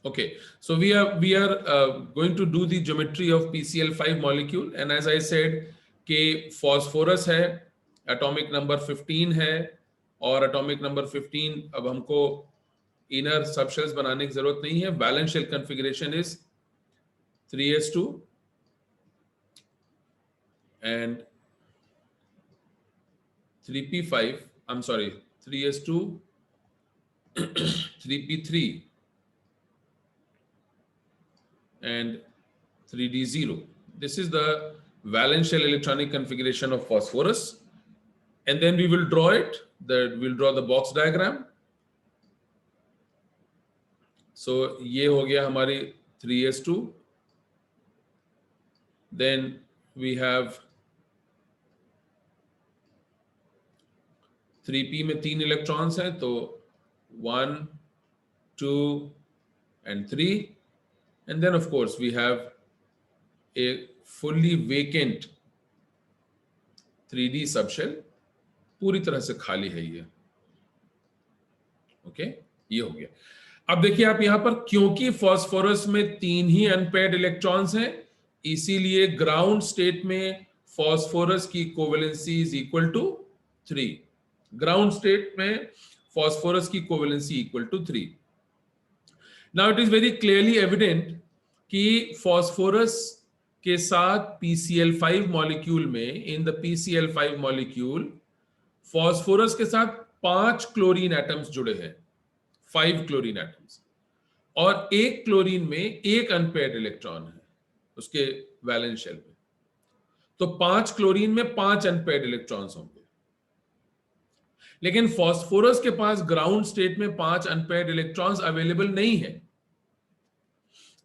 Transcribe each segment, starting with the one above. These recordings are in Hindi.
Okay, so we are going to do the geometry of PCl5 molecule, and as I said कि phosphorus है, atomic number 15 है, और atomic number 15 अब हमको inner subshells बनाने की जरूरत नहीं है. Valence shell configuration is 3s2 and 3p5. I'm sorry, 3s2, 3p3 and 3d0. This is the valence shell electronic configuration of phosphorus, and then we will draw it. We'll draw the box diagram. So ये हो गया हमारी 3s2. Then we have 3p में 3 इलेक्ट्रॉन्स हैं, तो 1, 2 and 3, and then of course we have a fully vacant 3d subshell, पूरी तरह से खाली है ये. ओके, ये हो गया. अब देखिए आप यहां पर, क्योंकि फास्फोरस में 3 ही अनपेयर्ड इलेक्ट्रॉन्स हैं, इसीलिए ग्राउंड स्टेट में फास्फोरस की covalency is equal to 3. Ground state में फास्फोरस की covalency equal to 3. Now it is very clearly evident कि फास्फोरस के साथ PCl5 मॉलिक्यूल में, in the PCl5 molecule, phosphorus के साथ 5 क्लोरीन एटम्स जुड़े हैं, 5 क्लोरीन एटम्स, और एक क्लोरीन में एक अनपेयर्ड इलेक्ट्रॉन है उसके वैलेंस शेल में. तो 5 क्लोरीन में 5 अनपेयर्ड इलेक्ट्रॉन्स होंगे. लेकिन फास्फोरस के पास ग्राउंड स्टेट में 5 अनपेयर्ड इलेक्ट्रॉन्स अवेलेबल नहीं है.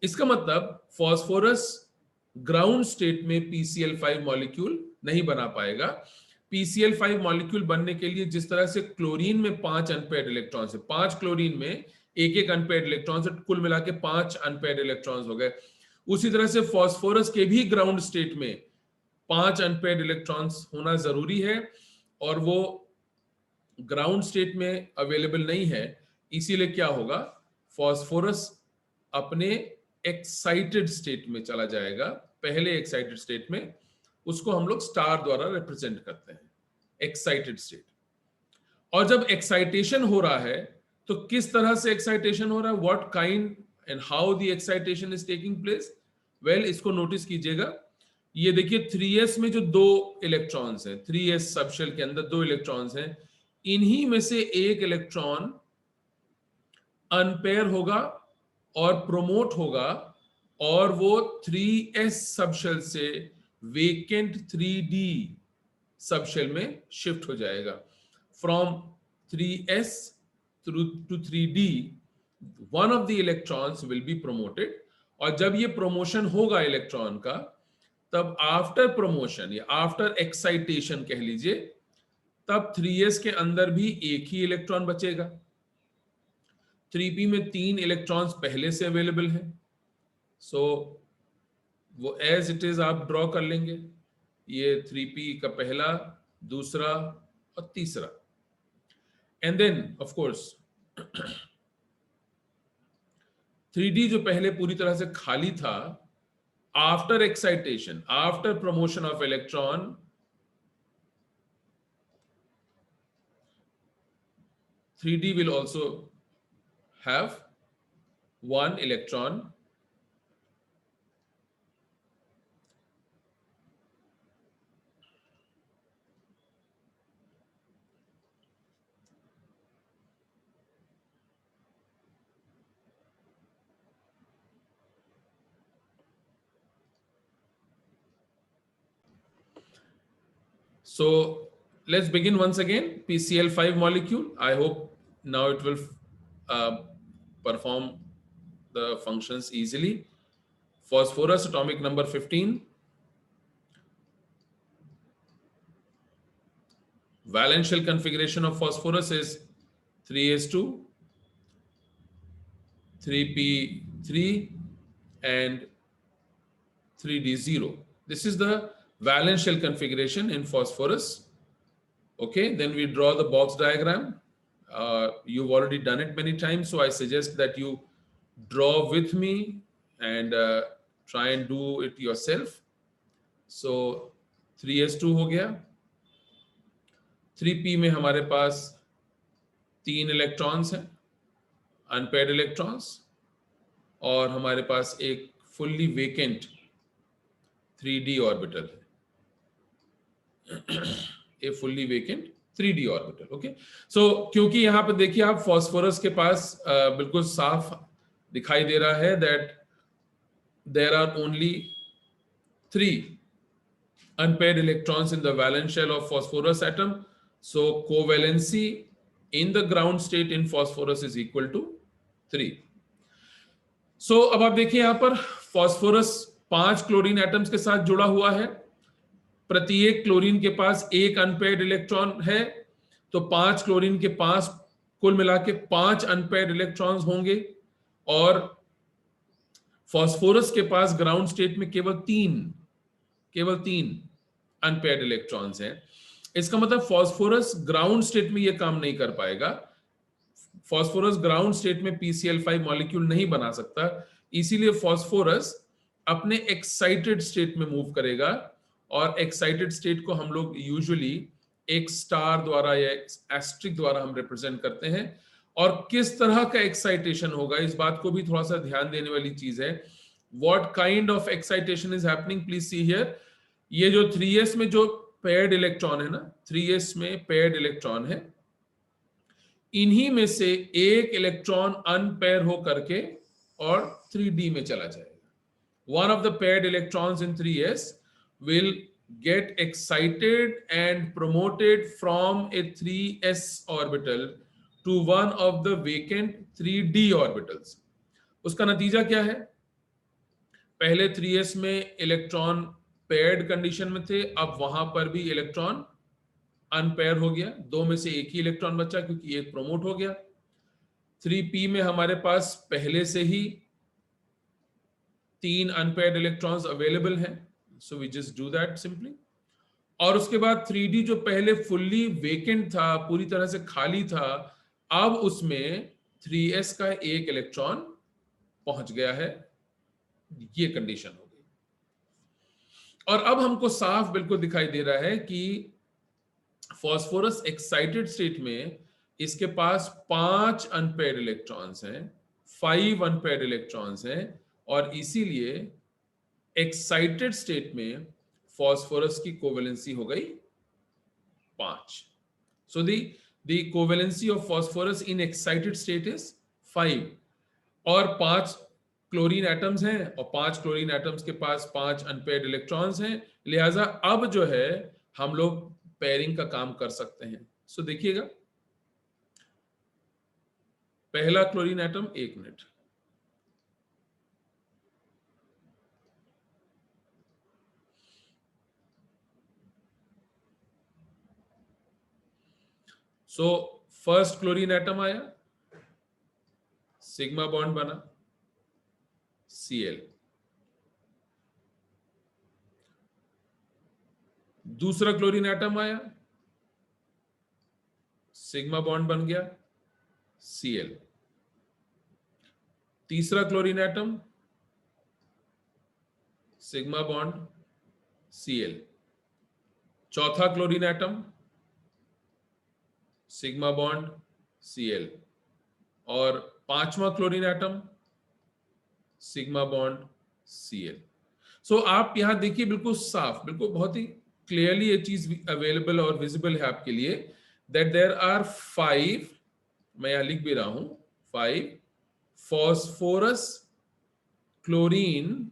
इसका मतलब फास्फोरस ग्राउंड स्टेट में PCl5 मॉलिक्यूल नहीं बना पाएगा. PCl5 मॉलिक्यूल बनने के लिए जिस तरह से क्लोरीन में 5 अनपेयर्ड इलेक्ट्रॉन्स है, 5 क्लोरीन में एक अनपेयर्ड इलेक्ट्रॉन से कुल मिला के 5 अनपेयर्ड इलेक्ट्रॉन्स हो गए, उसी तरह से फास्फोरस के भी ग्राउंड स्टेट में 5 अनपेयर्ड इलेक्ट्रॉन्स होना जरूरी है, और वो ग्राउंड स्टेट में अवेलेबल नहीं है. इसीलिए क्या होगा, फास्फोरस अपने एक्साइटेड स्टेट में चला जाएगा. पहले एक्साइटेड स्टेट में, उसको हम लोग स्टार द्वारा रिप्रेजेंट करते हैं, एक्साइटेड स्टेट. और जब एक्साइटेशन हो रहा है, तो किस तरह से एक्साइटेशन हो रहा है, what kind and how the excitation is taking place. Well, इसको नोटिस कीजिएगा. ये देखिए 3s में जो 2 इलेक्ट्रॉन्स हैं, 3s सबशेल के अंदर 2 इलेक्ट्रॉन्स हैं, इन्हीं में से एक इलेक्ट्रॉन अनपेयर होगा और प्रोमोट होगा, और वो 3s सबशेल से वेकेंट 3d सबशेल में शिफ्ट हो जाएगा. From 3s to 3d one of the electrons will be promoted. और जब ये प्रोमोशन होगा इलेक्ट्रॉन का, तब आफ्टर प्रोमोशन या आफ्टर एक्साइटेशन कह लीजिए, तब 3s के अंदर भी एक ही इलेक्ट्रॉन बचेगा. 3p में 3 इलेक्ट्रॉन्स पहले से अवेलेबल है, सो वो एज इट इज आप ड्रॉ कर लेंगे. ये 3p का पहला, दूसरा और तीसरा. And then of course 3d जो पहले पूरी तरह से खाली था, after excitation, after promotion of electron, (3d) will also have 1 electron. So let's begin once again. PCl5 molecule. I hope now it will perform the functions easily. Phosphorus, atomic number 15. Valence shell configuration of phosphorus is 3s2, 3p3 and 3d0. This is the valence shell configuration in phosphorus. Okay, then we draw the box diagram. You've already done it many times, so I suggest that you draw with me and try and do it yourself. So 3s2 हो गया. 3p में हमारे पास 3 इलेक्ट्रॉन्स हैं, अनपेयर्ड इलेक्ट्रॉन्स, और हमारे पास एक फुल्ली वेकेंट 3d ऑर्बिटल है. A fully vacant 3d orbital. Okay, so क्योंकि यहां पे देखिए आप फास्फोरस के पास बिल्कुल साफ दिखाई दे रहा है that there are only 3 unpaired electrons in the valence shell of phosphorus atom, so covalency in the ground state in phosphorus is equal to 3. so अब आप देखिए यहां पर फास्फोरस 5 क्लोरीन एटम्स के साथ जुड़ा हुआ है. प्रत्येक क्लोरीन के पास एक अनपेयर्ड इलेक्ट्रॉन है, तो 5 क्लोरीन के पास कुल मिला के 5 अनपेयर्ड इलेक्ट्रॉन्स होंगे, और फास्फोरस के पास ग्राउंड स्टेट में केवल तीन अनपेयर्ड इलेक्ट्रॉन्स हैं. इसका मतलब फास्फोरस ग्राउंड स्टेट में यह काम नहीं कर पाएगा. फास्फोरस ग्राउंड स्टेट में PCl5 मॉलिक्यूल नहीं बना सकता, इसीलिए फास्फोरस अपने एक्साइटेड स्टेट में मूव करेगा, और एक्साइटेड स्टेट को हम लोग यूजुअली एक स्टार द्वारा या एस्ट्रिक द्वारा हम रिप्रेजेंट करते हैं. और किस तरह का एक्साइटेशन होगा, इस बात को भी थोड़ा सा ध्यान देने वाली चीज है. What kind of excitation is happening, please see here. ये जो 3s में जो पेयर्ड इलेक्ट्रॉन है ना, 3s में पेयर्ड इलेक्ट्रॉन है, इन्हीं में से एक इलेक्ट्रॉन अनपेयर हो करके और 3d में चला जाएगा. One of the paired electrons in 3s will get excited and promoted from a 3s orbital to one of the vacant 3d orbitals. उसका नतीजा क्या है? पहले 3s में इलेक्ट्रॉन पेयर्ड कंडीशन में थे, अब वहां पर भी इलेक्ट्रॉन अनपेयर हो गया, 2 में से एक ही इलेक्ट्रॉन बचा क्योंकि एक प्रोमोट हो गया. 3p में हमारे पास पहले से ही 3 अनपेयर्ड इलेक्ट्रॉन्स अवेलेबल हैं, so we just do that simply. और उसके बाद 3d जो पहले फुल्ली वेकेंट था, पूरी तरह से खाली था, अब उसमें 3s का एक इलेक्ट्रॉन पहुंच गया है. ये कंडीशन हो गई. और अब हमको साफ बिल्कुल दिखाई दे रहा है कि फास्फोरस एक्साइटेड स्टेट में इसके पास 5 अनपेयर्ड इलेक्ट्रॉन्स हैं, 5 अनपेयर्ड इलेक्ट्रॉन्स हैं, और इसीलिए एक्साइटेड स्टेट में फास्फोरस की कोवेलेंसी हो गई 5. So the covalency of phosphorus in excited state is 5, और 5 क्लोरीन एटम्स हैं, और 5 क्लोरीन एटम्स के पास 5 अनपेयर्ड इलेक्ट्रॉन्स हैं, लिहाजा अब जो है हम लोग पेयरिंग का काम कर सकते हैं. सो देखिएगा, पहला chlorine atom, 1 minute, so first chlorine atom आया, सिग्मा बॉन्ड बना, Cl. दूसरा क्लोरीन एटम आया, सिग्मा बॉन्ड बन गया, Cl. तीसरा chlorine atom, sigma bond, Cl. चौथा chlorine atom, sigma bond, Cl. और 5वां chlorine atom, sigma bond, Cl. So आप यहां देखिए बिल्कुल साफ, बिल्कुल बहुत ही क्लियरली ये चीज अवेलेबल और विजिबल है आपके लिए, दैट देयर आर 5, मैं यहां लिख भी रहा हूं, 5 phosphorus chlorine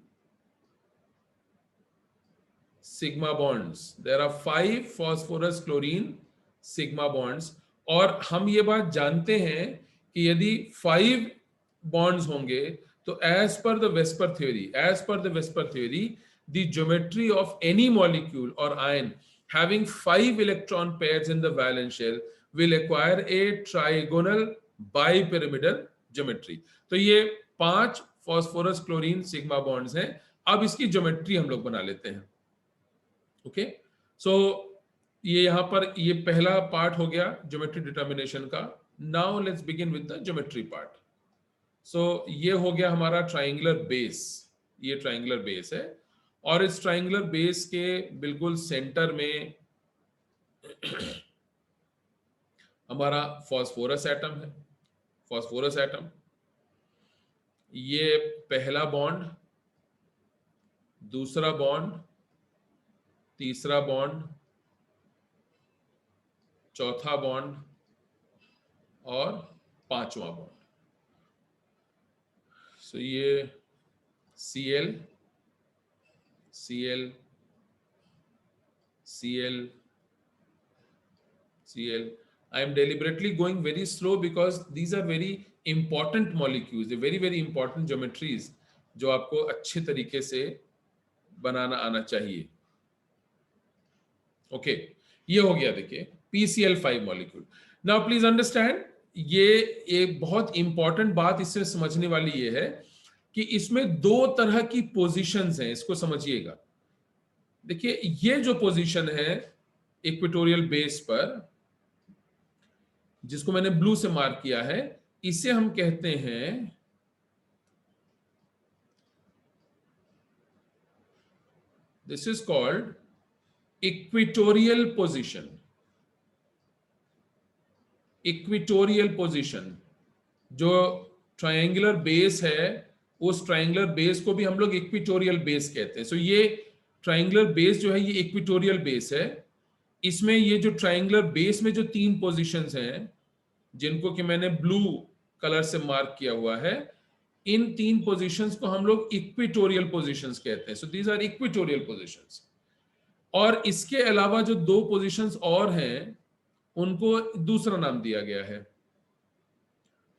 sigma bonds. There are 5 phosphorus chlorine sigma bonds. और हम ये बात जानते हैं कि यदि 5 बॉन्ड्स होंगे तो as per the Vesper theory, the geometry of any molecule or ion having 5 electron pairs in the valence shell will acquire a trigonal bipyramidal geometry. तो ये 5 फॉस्फोरस क्लोरीन सिग्मा बॉन्ड्स हैं. अब इसकी ज्योमेट्री हम लोग बना लेते हैं. ओके, सो ये यहां पर ये पहला पार्ट हो गया ज्योमेट्री डिटर्मिनेशन का. Now let's begin with the geometry part. So ये हो गया हमारा ट्राइंगुलर बेस, ये ट्राइंगुलर बेस है, और इस ट्राइंगुलर बेस के बिल्कुल सेंटर में हमारा फास्फोरस एटम है, फास्फोरस एटम। ये पहला बॉन्ड, दूसरा बॉन्ड, तीसरा बॉन्ड, चौथा बॉन्ड और पांचवा बॉन्ड। सो ये Cl, Cl, Cl, Cl. I am deliberately going very slow because these are very important molecules, very very important geometries जो आपको अच्छे तरीके से बनाना आना चाहिए। ओके, ये हो गया देखिए PCl5 molecule. Now please understand, ये एक बहुत इंपॉर्टेंट बात इससे समझने वाली ये है कि इसमें दो तरह की पोजीशंस हैं, इसको समझिएगा। देखिए ये जो पोजीशन है इक्वेटोरियल बेस पर, जिसको मैंने ब्लू से मार्क किया है, इसे हम कहते हैं this is called equatorial position. Equatorial position, जो ट्रायंगुलर बेस है, उस ट्रायंगुलर बेस को भी हम लोग इक्वेटोरियल बेस कहते हैं। सो ये ट्रायंगुलर बेस जो है ये इक्वेटोरियल बेस है। इसमें ये जो ट्रायंगुलर बेस में जो तीन पोजीशंस हैं, जिनको कि मैंने ब्लू कलर से मार्क किया हुआ है, इन तीन पोजीशंस को हम लोग इक्वेटोरियल पोजीशंस कहते हैं। So these are equatorial positions. और इसके अलावा जो दो पोजीशंस और हैं, उनको दूसरा नाम दिया गया है।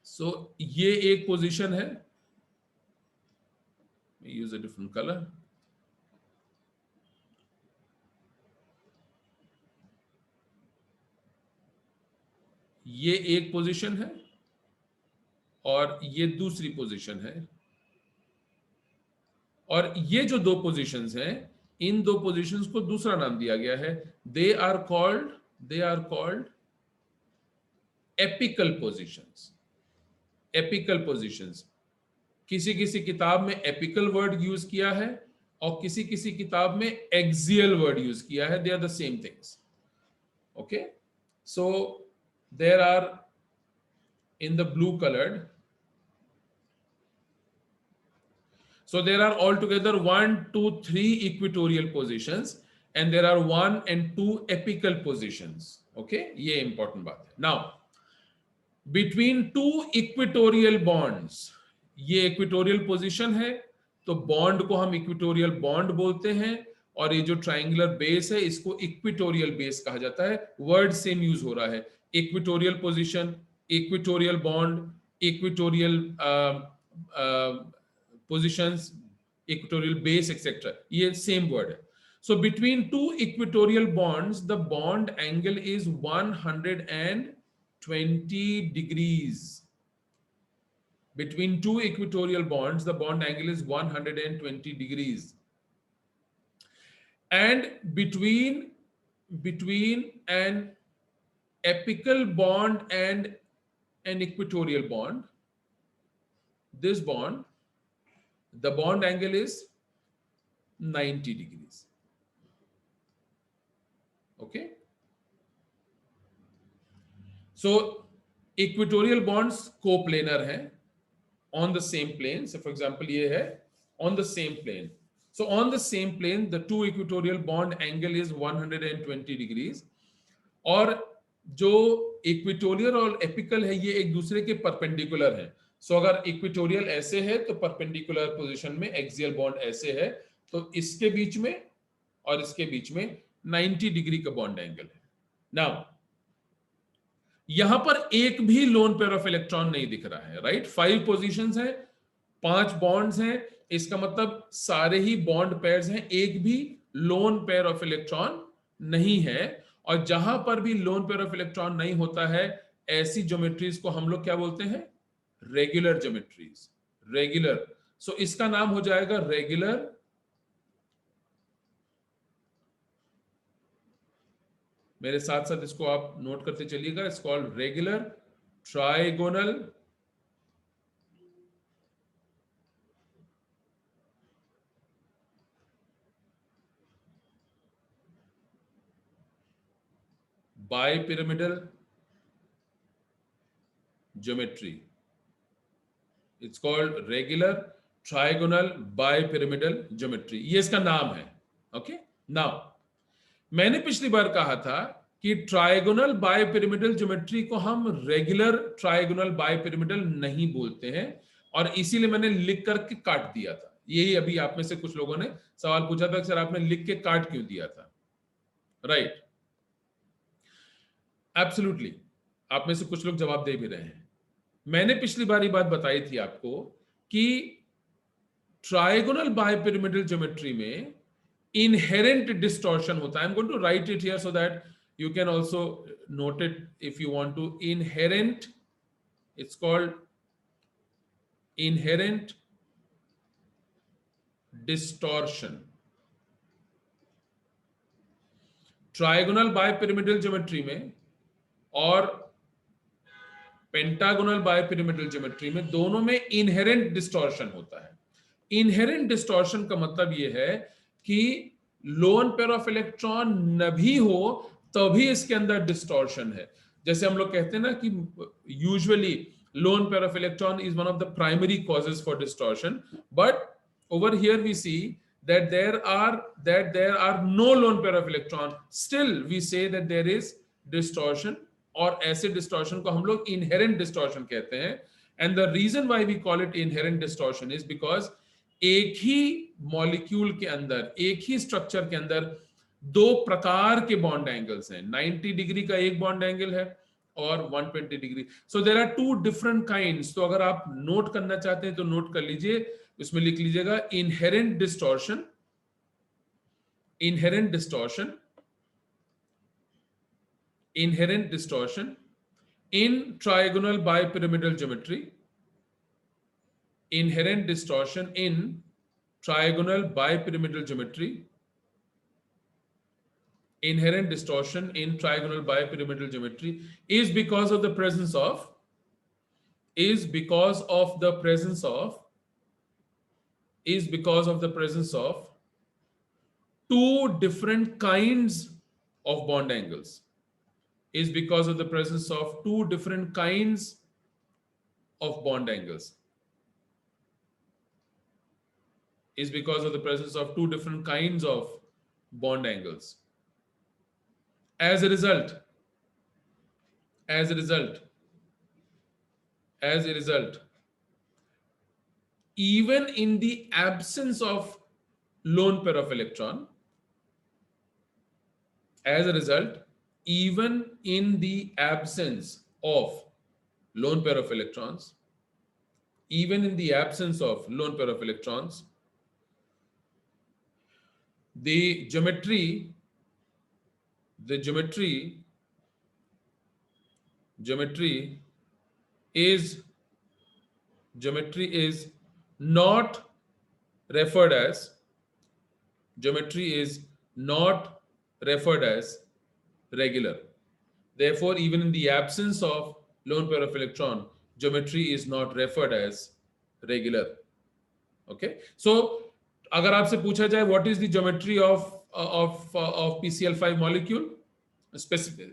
सो ये एक पोजीशन है, यूज अ डिफरेंट कलर। ये एक पोजीशन है और ये दूसरी पोजीशन है। और ये जो दो पोजीशंस हैं, इन दो पोजीशंस को दूसरा नाम दिया गया है। They are called apical positions. Apical positions, किसी किसी किताब में एपिकल वर्ड यूज किया है और किसी किसी किताब में एक्सियल वर्ड यूज किया है। They are the same things. Okay, so there are in the blue colored, so there are altogether 1 2 3 equatorial positions and there are 1 and 2 apical positions. Okay, ये important बात है। now between two equatorial bonds, ये equatorial position है, तो bond को हम equatorial bond बोलते हैं, और ये जो triangular base है इसको equatorial base कहा जाता है। word same use हो रहा है, equatorial position, equatorial bond, equatorial positions, equatorial base, etc. ये same word है। So between two equatorial bonds, the bond angle is 120 degrees. Between two equatorial bonds, the bond angle is 120 degrees. And between an apical bond and an equatorial bond, this bond, the bond angle is 90 degrees. Okay, so equatorial bonds coplanar हैं, on the same plane. So for example ये है on the same plane. So on the same plane the two equatorial bond angle is 120 degrees. और जो इक्वेटोरियल और एपिकल है ये एक दूसरे के परपेंडिकुलर है। सो अगर इक्वेटोरियल ऐसे है तो परपेंडिकुलर पोजीशन में एक्सियल बॉन्ड ऐसे है, तो इसके बीच में और इसके बीच में 90 डिग्री का बॉन्ड एंगल है। नाउ यहां पर एक भी लोन पेयर ऑफ इलेक्ट्रॉन नहीं दिख रहा है, राइट? 5 पोजीशंस हैं, 5 बॉन्ड्स हैं, इसका मतलब सारे ही बॉन्ड पेयर्स हैं, एक भी लोन पेयर ऑफ इलेक्ट्रॉन नहीं है। और जहां पर भी लोन पेयर ऑफ इलेक्ट्रॉन नहीं होता है, ऐसी ज्योमेट्रीज को हम लोग क्या बोलते हैं? Regular geometries. रेगुलर, सो इसका नाम हो जाएगा रेगुलर मेरे साथ साथ इसको आप नोट करते चलिएगा। It's called regular trigonal bipyramidal geometry. It's called regular trigonal bipyramidal geometry. ये इसका नाम है. Okay? Now, मैंने पिछली बार कहा था कि ट्राइगोनल बायपिरामिडल ज्योमेट्री को हम रेगुलर ट्राइगोनल बायपिरामिडल नहीं बोलते हैं, और इसीलिए मैंने लिख करके काट दिया था. यही अभी आप में से कुछ लोगों ने सवाल पूछा था कि सर आपने लिख के काट क्यों दिया था. राइट, एब्सोल्युटली, आप में से कुछ लोग जवाब दे भी रहे हैं. मैंने पिछली बार ये बात बताई थी आपको कि ट्राइगोनल बायपिरामिडल ज्योमेट्री में inherent distortion hota hai. I'm going to write it here so that you can also note it if you want to. Inherent, it's called inherent distortion. Trigonal bipyramidal geometry में और पेंटागोनल बायपिरामिडल ज्योमेट्री में दोनों में इनहेरेंट डिस्टॉर्शन होता है. इनहेरेंट डिस्टॉर्शन का मतलब यह है कि लोन पेयर ऑफ इलेक्ट्रॉन न भी हो तभी इसके अंदर डिस्टॉर्शन है. जैसे हम लोग कहते हैं ना कि usually loan pair of electron is one of the primary causes for distortion, but over here we see that there are no lone pair of electron, still we say that there is distortion, और ऐसे डिस्टॉर्शन को हम लोग इनहेरेंट डिस्टॉर्शन कहते हैं. And the reason why we call it inherent distortion is because एक ही मॉलिक्यूल के अंदर, एक ही स्ट्रक्चर के अंदर दो प्रकार के बॉन्ड एंगल्स हैं. 90 डिग्री का एक बॉन्ड एंगल है और 120 degree. So there are two different kinds. तो अगर आप नोट करना चाहते हैं तो नोट कर लीजिए, उसमें लिख लीजिएगा inherent distortion, inherent distortion, inherent distortion in trigonal bipyramidal geometry, inherent distortion in trigonal bipyramidal geometry, inherent distortion in trigonal bipyramidal geometry is because of the presence of two different kinds of bond angles, is because of the presence of two different kinds of bond angles, is because of the presence of two different kinds of bond angles. As a result, even in the absence of lone pair of electron, as a result, even in the absence of lone pair of electrons, the geometry is not referred as regular. Therefore, even in the absence of lone pair of electron, geometry is not referred as regular. Okay, so अगर आपसे पूछा जाए what is the geometry of PCl5 molecule,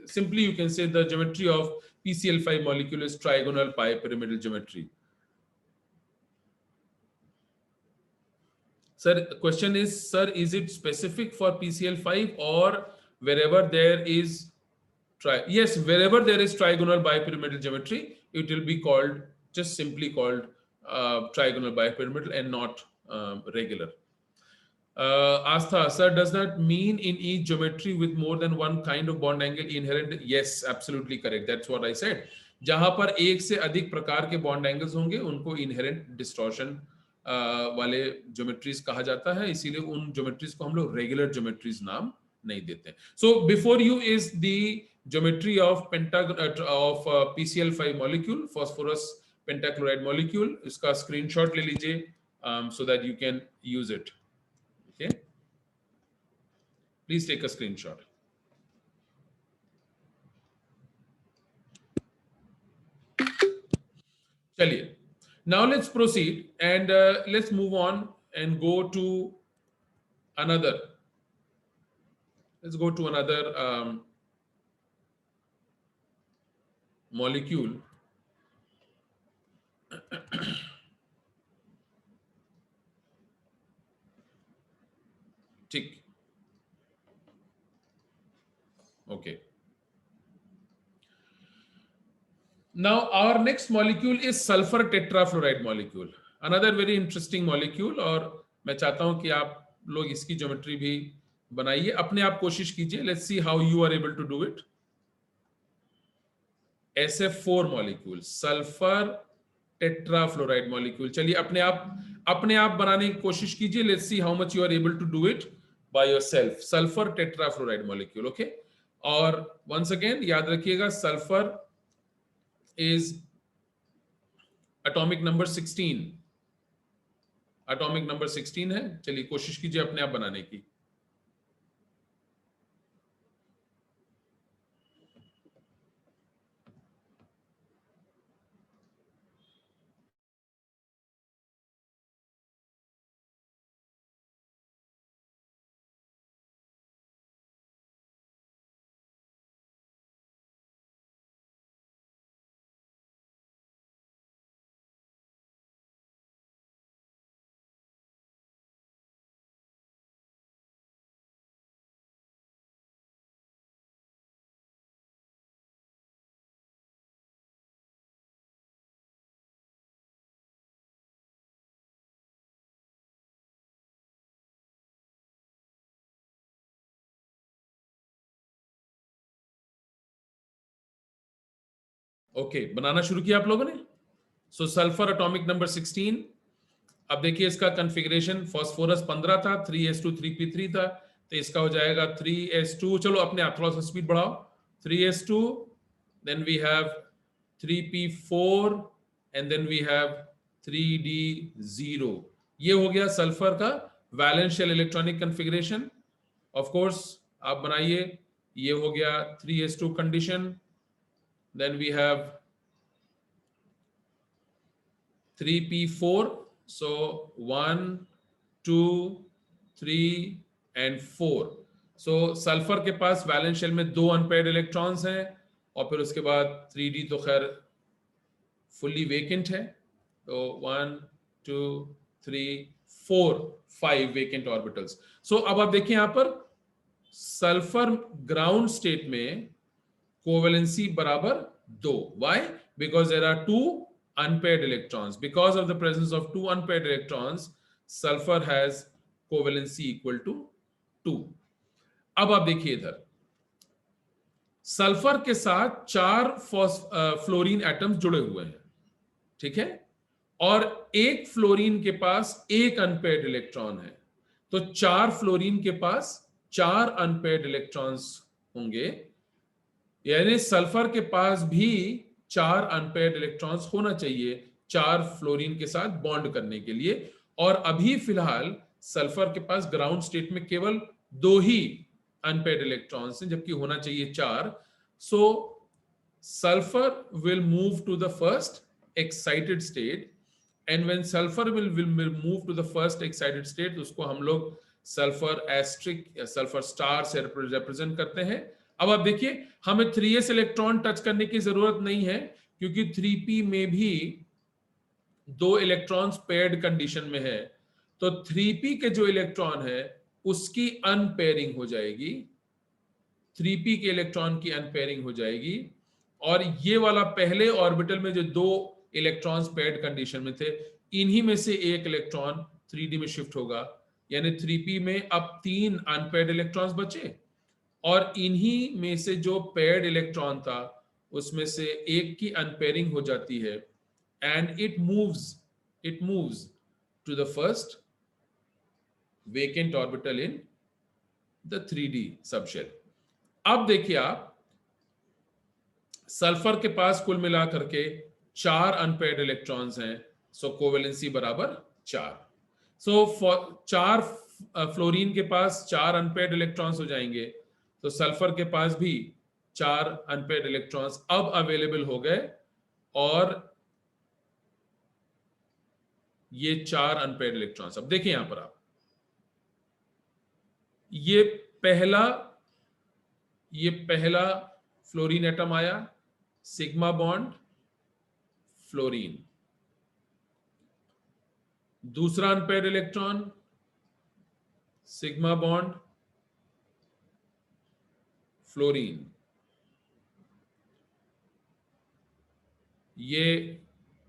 simply you can say the geometry of PCl5 molecule is trigonal bipyramidal geometry. Sir, the question is, sir, is it specific for PCl5 or wherever there is yes, wherever there is trigonal bipyramidal geometry, it will be called, just simply called trigonal bipyramidal and not regular. Astha, sir, does that mean in each geometry with more than one kind of bond angle inherent? Yes, absolutely correct. That's what I said. जहां पर एक से अधिक प्रकार के बॉन्ड एंगल्स होंगे उनको इनहेरेंट डिस्टॉर्शन वाले ज्योमेट्रीज कहा जाता है, इसीलिए उन ज्योमेट्रीज को हम लोग रेगुलर ज्योमेट्रीज नाम नहीं देते. So before you is the geometry of PCl5 molecule, phosphorus pentachloride molecule. इसका स्क्रीनशॉट ले लीजिए so that you can use it. Okay, please take a screenshot. चलिए, now let's proceed and let's move on and go to another. Let's go to another molecule ठीक, okay. Now our next molecule is sulfur tetrafluoride molecule, another very interesting molecule. और मैं चाहता हूं कि आप लोग इसकी ज्योमेट्री भी बनाइए, अपने आप कोशिश कीजिए. Let's see how you are able to do it. SF4 molecule, sulphur tetrafluoride molecule. चलिए अपने आप बनाने की कोशिश कीजिए. Let's see how much you are able to do it by yourself. Sulphur tetrafluoride molecule, okay. और वंस अगेन याद रखिएगा, sulphur is atomic number 16. atomic number 16 है. चलिए कोशिश कीजिए अपने आप बनाने की. ओके, बनाना शुरू किया आप लोगों ने. सो सल्फर एटॉमिक नंबर 16. अब देखिए इसका कॉन्फ़िगरेशन, फास्फोरस 15 था, 3s2 3p3 था, तो इसका हो जाएगा 3s2. चलो अपने आप थोड़ा सा स्पीड बढ़ाओ. 3s2, then we have 3p4 and then we have 3d0. ये हो गया सल्फर का valence shell electronic configuration. Of course आप बनाइए. ये हो गया 3s2 condition. Then we have 3p4. So 1, 2, 3 and 4. So sulphur के पास वैलेंस शेल में 2 अनपेयर्ड इलेक्ट्रॉन्स हैं, और फिर उसके बाद 3d तो खैर फुल्ली वेकेंट है. तो 1, 2, 3, 4, 5 वेकेंट ऑर्बिटल्स. सो अब आप देखिए यहां पर सल्फर ग्राउंड स्टेट में कोवेलेंसी बराबर 2. Why? Because there are 2 unpaired electrons. Because of the presence of 2 unpaired electrons, sulfur has covalency equal to 2. अब आप देखिए इधर सल्फर के साथ 4 फ्लोरीन एटम्स जुड़े हुए हैं, ठीक है, और एक फ्लोरीन के पास एक अनपेयर्ड इलेक्ट्रॉन है. तो 4 फ्लोरीन के पास 4 अनपेयर्ड इलेक्ट्रॉन्स होंगे, यानी सल्फर के पास भी 4 अनपेयर्ड इलेक्ट्रॉन्स होना चाहिए 4 फ्लोरीन के साथ बॉन्ड करने के लिए. और अभी फिलहाल सल्फर के पास ग्राउंड स्टेट में केवल 2 ही अनपेयर्ड इलेक्ट्रॉन्स हैं, जबकि होना चाहिए 4. सो sulfur will move to the first excited state, and when sulfur will move to the first excited state, उसको हम लोग सल्फर एस्ट्रिक या सल्फर स्टार से रिप्रेजेंट करते हैं. अब आप देखिए हमें 3s इलेक्ट्रॉन टच करने की जरूरत नहीं है, क्योंकि 3p में भी 2 इलेक्ट्रॉन्स पेयर्ड कंडीशन में है. तो 3p के जो इलेक्ट्रॉन है उसकी अनपेयरिंग हो जाएगी, 3p के इलेक्ट्रॉन की अनपेयरिंग हो जाएगी, और ये वाला पहले ऑर्बिटल में जो 2 इलेक्ट्रॉन्स पेयर्ड कंडीशन में थे, इन्हीं में से एक इलेक्ट्रॉन 3d में शिफ्ट होगा. यानी 3p में अब 3 अनपेयर्ड इलेक्ट्रॉन्स बचे, और इन्हीं में से जो पेयर्ड इलेक्ट्रॉन था उसमें से एक की अनपेयरिंग हो जाती है, and it moves to the first vacant orbital in the 3d subshell. अब देखिए आप सल्फर के पास कुल मिलाकर के 4 अनपेयर्ड इलेक्ट्रॉन्स हैं, सो कोवेलेंसी बराबर 4. सो 4 फ्लोरीन के पास 4 अनपेयर्ड इलेक्ट्रॉन्स हो जाएंगे, तो सल्फर के पास भी 4 अनपेयर्ड इलेक्ट्रॉन्स अब अवेलेबल हो गए, और ये 4 अनपेयर्ड इलेक्ट्रॉन्स. अब देखिए यहां पर आप, ये पहला फ्लोरीन एटम आया, सिग्मा बॉन्ड फ्लोरीन। दूसरा unpaired electron, sigma bond fluorine. ये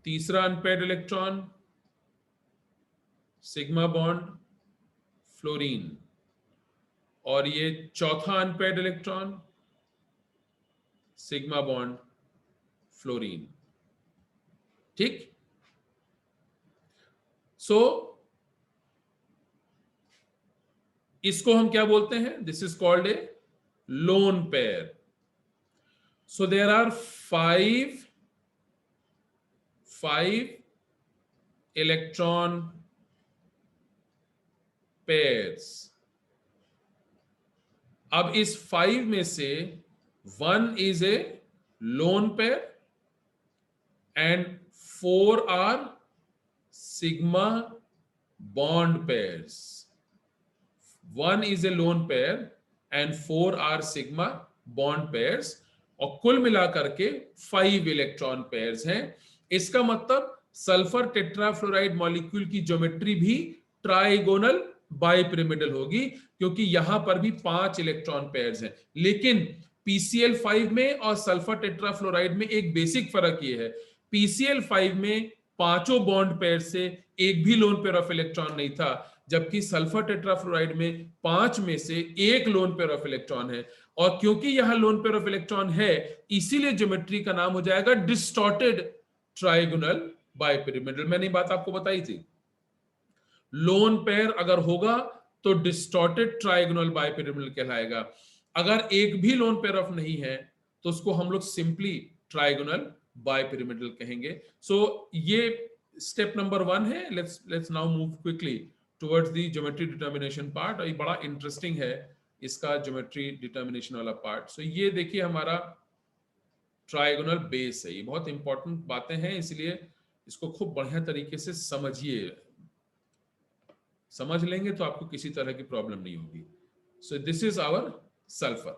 तीसरा unpaired electron, sigma bond fluorine. और ये चौथा unpaired electron, sigma bond fluorine. ठीक। सो इसको हम क्या बोलते हैं? This is called a lone pair. So there are five electron pairs. अब इस 5 में से 1 is a lone pair and 4 are sigma bond pairs. 1 is a lone pair and 4 are sigma bond pairs, और कुल मिलाकर के 5 इलेक्ट्रॉन पेयर्स हैं। इसका मतलब सल्फर टेट्राफ्लोराइड मॉलिक्यूल की ज्योमेट्री भी ट्राइगोनल बाइपिरामिडल होगी, क्योंकि यहां पर भी 5 इलेक्ट्रॉन पेयर्स हैं। लेकिन PCl5 में और सल्फर टेट्राफ्लोराइड में एक बेसिक फर्क ये है, PCl5 में पांचों बॉन्ड पेयर से एक भी लोन पेयर ऑफ इलेक्ट्रॉन नहीं था, जबकि सल्फर टेट्राफ्लोराइड में 5 में से एक लोन पेयर ऑफ इलेक्ट्रॉन है। और क्योंकि यहां लोन पेयर ऑफ इलेक्ट्रॉन है, इसीलिए ज्योमेट्री का नाम हो जाएगा डिस्टॉर्टेड ट्राइगोनल बाइपिरामिडल। मैंने बात आपको बताई थी, लोन पेयर अगर होगा तो डिस्टॉर्टेड ट्राइगोनल बाइपिरामिडल कहलाएगा। अगर एक भी लोन पेयर ऑफ नहीं है तो उसको हम लोग सिंपली ट्राइगोनल बाइपिरामिडल कहेंगे। सो ये स्टेप नंबर 1 है। Let's now move quickly towards the geometry determination part. और ये बड़ा इंटरेस्टिंग है इसका ज्योमेट्री डिटर्मिनेशन वाला पार्ट। सो ये देखिए हमारा ट्राइगोनल बेस है। ये बहुत इंपॉर्टेंट बातें हैं, इसलिए इसको खूब बढ़िया तरीके से समझिए। समझ लेंगे तो आपको किसी तरह की प्रॉब्लम नहीं होगी। So this is our sulphur.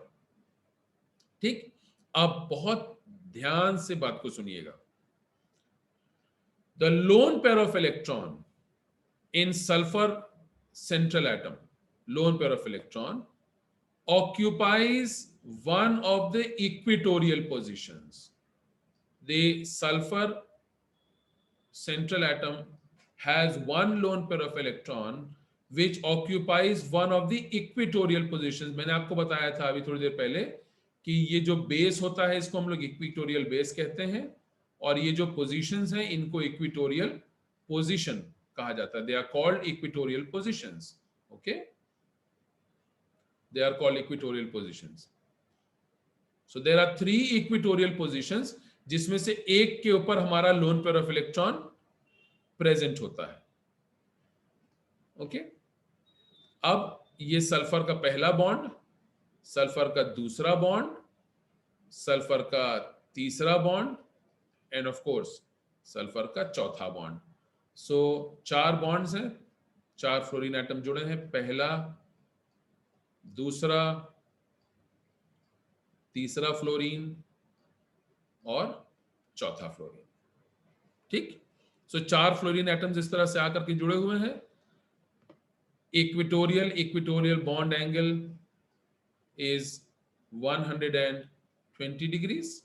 ठीक। अब बहुत ध्यान से बात को सुनिएगा। The lone pair of electron in sulphur central atom, lone pair of electron, occupies one of the equatorial positions. The sulfur central atom has one lone pair of electron which occupies one of the equatorial positions. मैंने आपको बताया था अभी थोड़ी देर पहले कि ये जो बेस होता है इसको हम लोग इक्वेटोरियल बेस कहते हैं, और ये जो पोजीशंस हैं इनको इक्वेटोरियल पोजीशन कहा जाता है। They are called equatorial positions. Okay, they are called equatorial positions. So there are 3 equatorial positions, जिसमें से एक के ऊपर हमारा loan pair of electron present होता है। ओके। अब ये सल्फर का पहला बॉन्ड, सल्फर का दूसरा बॉन्ड, सल्फर का तीसरा bond, and of course sulphur का चौथा बॉन्ड। सो 4 बॉन्ड्स हैं, 4 फ्लोरीन एटम जुड़े हैं। पहला, दूसरा, तीसरा फ्लोरीन और चौथा फ्लोरीन। ठीक। सो 4 फ्लोरीन एटम्स इस तरह से आकर के जुड़े हुए हैं। Equatorial bond angle is 120 degrees.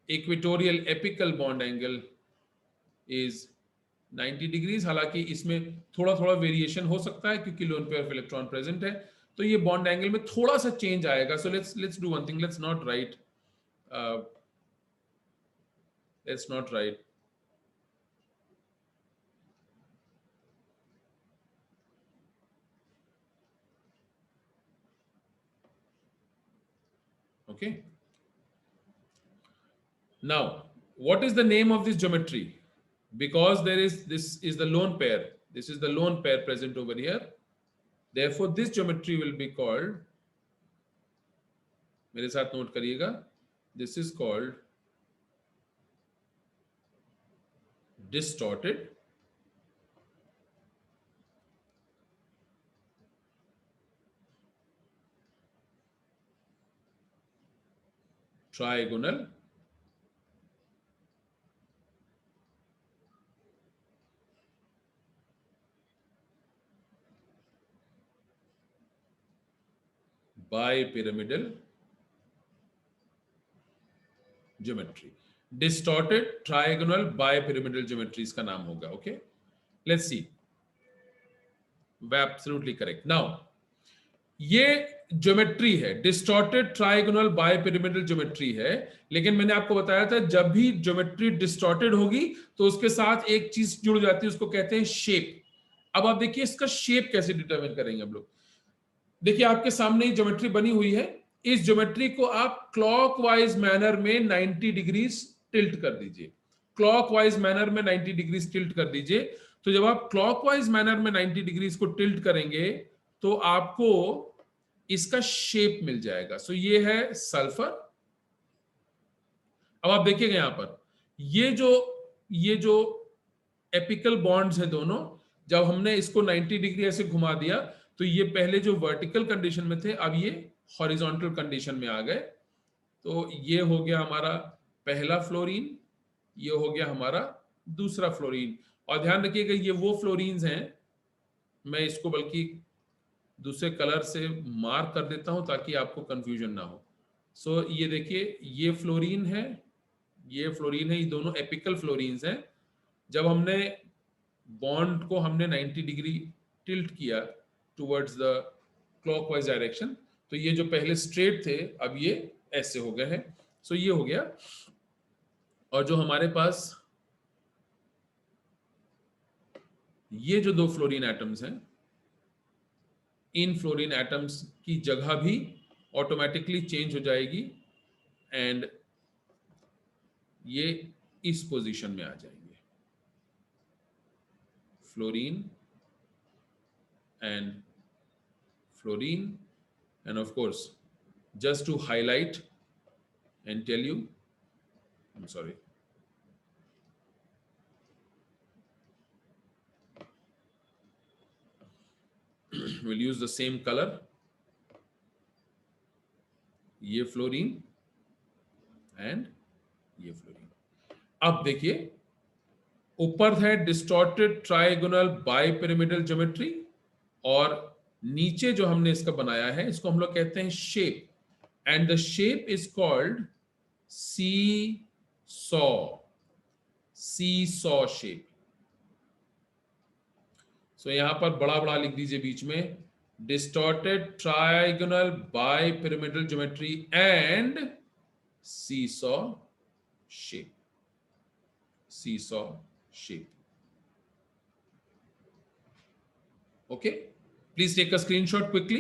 Equatorial apical bond angle is 90 degrees. हालांकि इसमें थोड़ा थोड़ा वेरिएशन हो सकता है क्योंकि loan pair of electron present है, तो ये बॉन्ड एंगल में थोड़ा सा चेंज आएगा। So let's do one thing, let's not right okay. Now what is the name of this geometry? Because this is the lone pair, this is the lone pair present over here, therefore this geometry will be called, मेरे साथ नोट करिएगा, this is called distorted trigonal bipyramidal geometry, distorted trigonal bipyramidal geometry इसका नाम होगा. Okay, let's see. Absolutely correct. Now ये ज्योमेट्री है, डिस्टॉर्टेड ट्राइगोनल बायपिरामिडल ज्योमेट्री है, लेकिन मैंने आपको बताया था जब भी ज्योमेट्री डिस्टॉर्टेड होगी तो उसके साथ एक चीज जुड़ जाती है, उसको कहते हैं शेप. अब आप देखिए इसका शेप कैसे डिटरमिन करेंगे हम लोग. देखिए आपके सामने ज्योमेट्री बनी हुई है, इस ज्योमेट्री को आप क्लॉकवाइज मैनर में 90 डिग्रीज टिल्ट कर दीजिए. क्लॉकवाइज मैनर में 90 डिग्रीज टिल्ट कर दीजिए. तो जब आप क्लॉकवाइज मैनर में 90 डिग्रीज को टिल्ट करेंगे तो आपको इसका शेप मिल जाएगा. सो ये है सल्फर. अब आप देखिएगा यहां पर ये जो एपिकल बॉन्ड्स है दोनों, जब हमने इसको 90 डिग्री ऐसे घुमा दिया तो ये पहले जो वर्टिकल कंडीशन में थे अब ये हॉरिजॉन्टल कंडीशन में आ गए. तो ये हो गया हमारा पहला फ्लोरीन, ये हो गया हमारा दूसरा फ्लोरीन. और ध्यान रखिएगा ये वो फ्लोरीन्स हैं, मैं इसको बल्कि दूसरे कलर से मार्क कर देता हूं ताकि आपको कंफ्यूजन ना हो. सो ये देखिए ये फ्लोरीन है, ये फ्लोरीन है, ये दोनों एपिकल फ्लोरीन्स हैं. जब हमने बॉन्ड को हमने 90 डिग्री टिल्ट किया टुवर्ड्स द क्लॉकवाइज डायरेक्शन, तो ये जो पहले स्ट्रेट थे अब ये ऐसे हो गए हैं. सो ये हो गया. और जो हमारे पास ये जो दो फ्लोरीन एटम्स हैं, इन फ्लोरीन एटम्स की जगह भी ऑटोमेटिकली चेंज हो जाएगी एंड ये इस पोजीशन में आ जाएंगे. Fluorine and fluorine, and of course just to highlight and tell you, I'm sorry, we'll use the same color. ये फ्लोरीन एंड ये फ्लोरीन. अब देखिए ऊपर है डिस्टॉर्टेड ट्राइगोनल बाइपिरामिडल ज्योमेट्री और नीचे जो हमने इसका बनाया है इसको हम लोग कहते हैं shape, and the shape is called seesaw shape. So यहां पर बड़ा बड़ा लिख दीजिए बीच में, distorted trigonal bipyramidal geometry and seesaw shape. Seesaw shape. Okay, please take a screenshot quickly.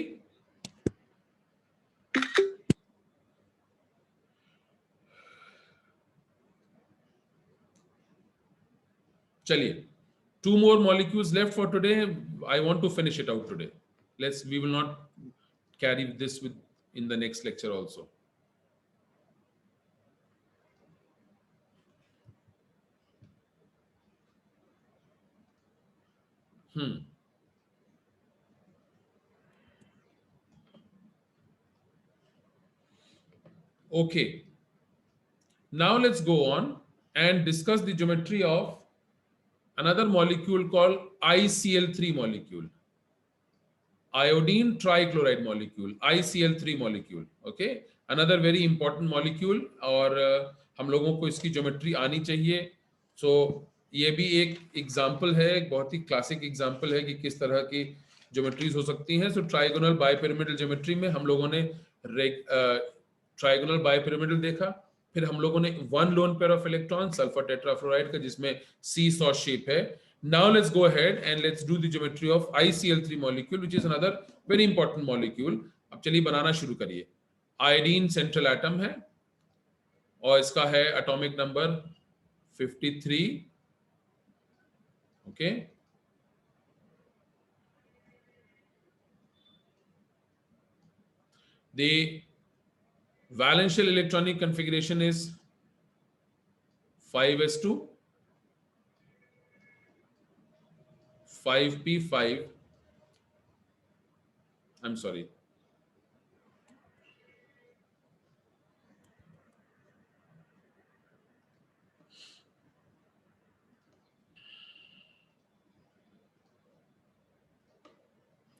Chaliye, 2 more molecules left for today. I want to finish it out today. We will not carry this with in the next lecture also. Okay, now let's go on and discuss the geometry of another molecule called ICl3 molecule, iodine trichloride molecule, ICl3 molecule. Okay, another very important molecule और हम लोगों को इसकी ज्योमेट्री आनी चाहिए. So ये भी एक एग्जाम्पल है, एक बहुत ही क्लासिक एग्जाम्पल है कि किस तरह की ज्योमेट्रीज हो सकती हैं. सो ट्राइगोनल बाइपिरामिडल ज्योमेट्री में हम लोगों ने ट्राइगोनल बाइपिरामिडल देखा, फिर हम लोगों ने one loan pair of electron sulphur tetrafluoride का जिसमें सी सॉ शेप है. Now let's go ahead and let's do the geometry of ICl3 molecule, which is another very important molecule. अब चलिए बनाना शुरू करिए. आयोडीन सेंट्रल एटम है और इसका है atomic number 53. Okay, the valential electronic configuration is 5s2 5p5. I'm sorry,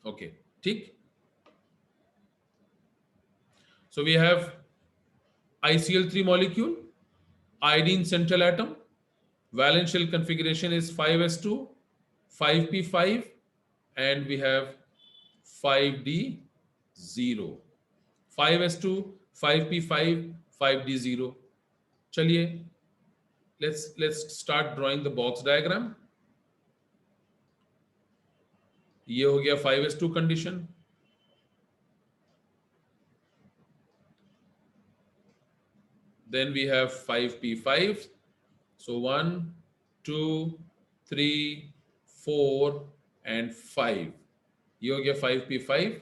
okay, ठीक। So we have ICl3 molecule, iodine central atom, valence shell configuration is 5s2, 5p5, and we have 5d0, 5s2, 5p5, 5d0. चलिए, let's start drawing the box diagram. ये हो गया 5s2 condition. Then we have 5p5. So 1, 2, 3, 4, and 5. ये हो गया 5p5.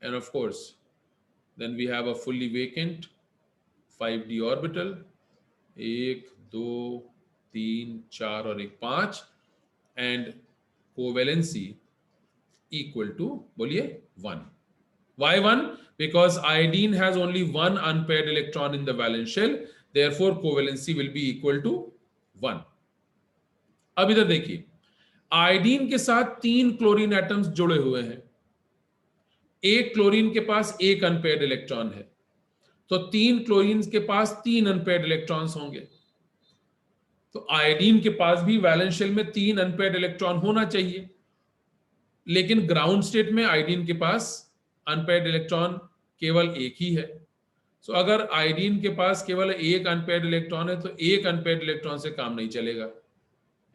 And of course, then we have a fully vacant 5d orbital. 1, 2, 3, 4 और 1, 5. And covalency equal to, बोलिए, 1. Why 1? Because iodine has only one unpaired electron in the valence shell. Therefore, covalency will be equal to 1. अब इधर देखिए, आयोडीन के साथ 3 क्लोरीन एटम्स जुड़े हुए हैं. एक क्लोरीन के पास एक अनपेयर्ड इलेक्ट्रॉन है, तो 3 क्लोरीन के पास 3 अनपेयर्ड इलेक्ट्रॉन्स होंगे. तो आयोडीन के पास भी वैलेंस शेल में 3 अनपेयर्ड इलेक्ट्रॉन होना चाहिए. लेकिन ग्राउंड स्टेट में आयोडीन के पास अनपेयर्ड इलेक्ट्रॉन केवल एक ही है. सो अगर आयोडीन के पास केवल एक अनपेयर्ड इलेक्ट्रॉन है, तो एक अनपेयर्ड इलेक्ट्रॉन से काम नहीं चलेगा.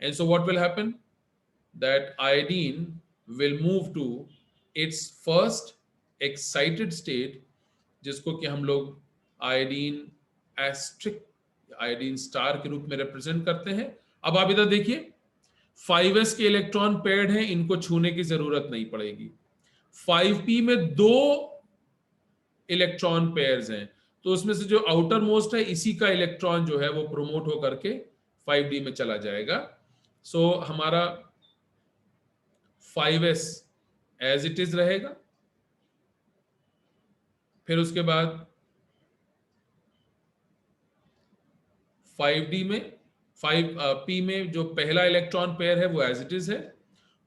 And so what will happen? That iodine will move to its first excited state, जिसको कि हम लोग आयोडीन एस्ट्रिक, आयोडीन स्टार के रूप में रिप्रेजेंट करते हैं. अब आप इधर देखिए, 5s के इलेक्ट्रॉन पेयर्ड हैं, इनको छूने की जरूरत नहीं पड़ेगी. 5p में 2 इलेक्ट्रॉन पेयर्स हैं, तो उसमें से जो आउटर मोस्ट है, इसी का इलेक्ट्रॉन जो है वो प्रोमोट होकर के 5d में चला जाएगा. सो हमारा 5s एज इट इज रहेगा. फिर उसके बाद 5d में 5p में जो पहला इलेक्ट्रॉन पेयर है वो एज इट इज है.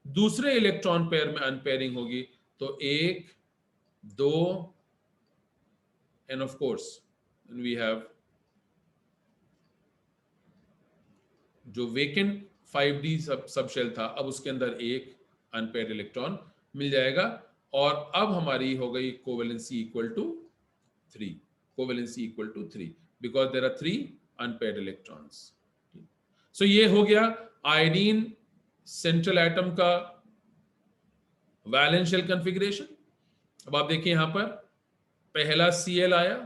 दूसरे इलेक्ट्रॉन पेयर में अनपेयरिंग होगी, तो 1, 2 and of course we have जो वेकेंट 5d सब शेल था, अब उसके अंदर एक अनपेयर्ड इलेक्ट्रॉन मिल जाएगा. और अब हमारी हो गई covalency equal to 3. Covalency equal to 3 because there are 3 unpaired electrons. So ये हो गया आयोडीन सेंट्रल एटम का वैलेंस शेल कॉन्फ़िगरेशन. अब आप देखिए, यहां पर पहला Cl आया,